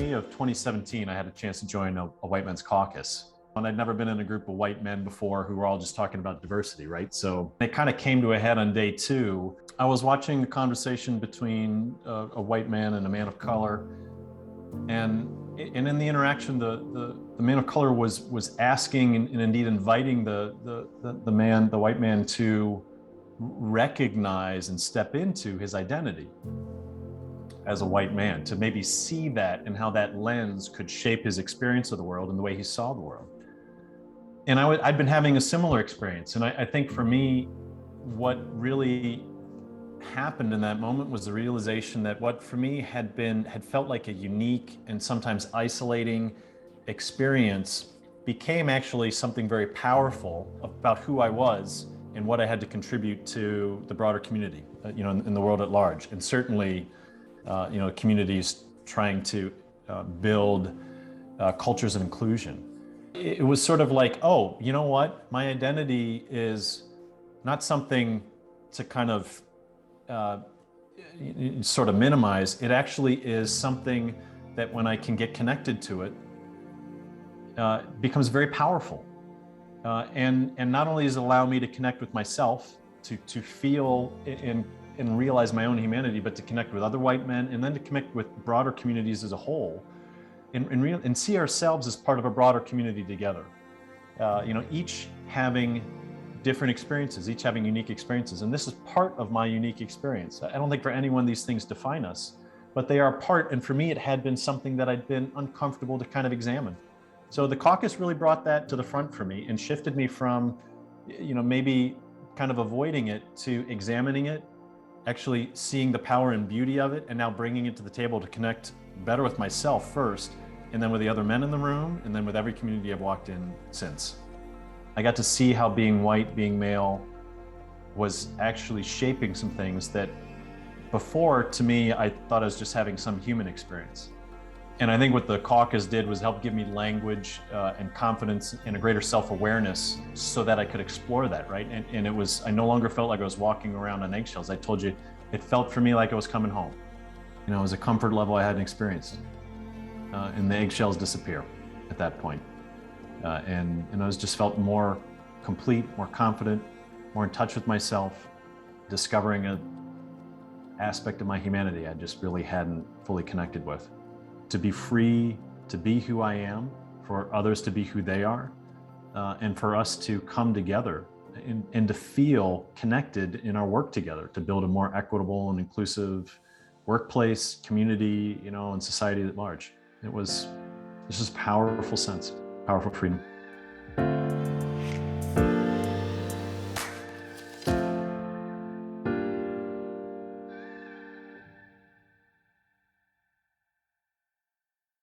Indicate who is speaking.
Speaker 1: May of 2017, I had a chance to join a white men's caucus. And I'd never been in a group of white men before who were all just talking about diversity, right? So it kind of came to a head on day two. I was watching a conversation between a white man and a man of color. And in the interaction, the man of color was asking and indeed inviting the white man to recognize and step into his identity as a white man, to maybe see that and how that lens could shape his experience of the world and the way he saw the world. And I'd been having a similar experience. And I think for me, what really happened in that moment was the realization that what for me had felt like a unique and sometimes isolating experience became actually something very powerful about who I was and what I had to contribute to the broader community, in the world at large. And certainly, communities trying to build cultures of inclusion. It was sort of like, oh, you know what? My identity is not something to kind of sort of minimize. It actually is something that when I can get connected to it, becomes very powerful. And not only does it allow me to connect with myself, to feel and realize my own humanity, but to connect with other white men and then to connect with broader communities as a whole and see ourselves as part of a broader community together. Each having different experiences, each having unique experiences. And this is part of my unique experience. I don't think for anyone these things define us, but they are part. And for me, it had been something that I'd been uncomfortable to kind of examine. So the caucus really brought that to the front for me and shifted me from, maybe kind of avoiding it to examining it, actually seeing the power and beauty of it, and now bringing it to the table to connect better with myself first, and then with the other men in the room, and then with every community I've walked in since. I got to see how being white, being male, was actually shaping some things that before, to me, I thought I was just having some human experience. And I think what the caucus did was help give me language and confidence and a greater self-awareness so that I could explore that, right? And it was, I no longer felt like I was walking around on eggshells. I told you, it felt for me like I was coming home. It was a comfort level I hadn't experienced. And the eggshells disappear at that point. And I just felt more complete, more confident, more in touch with myself, discovering an aspect of my humanity I just really hadn't fully connected with. To be free, to be who I am, for others to be who they are, and for us to come together and to feel connected in our work together to build a more equitable and inclusive workplace, community, and society at large. It was just a powerful sense, powerful freedom.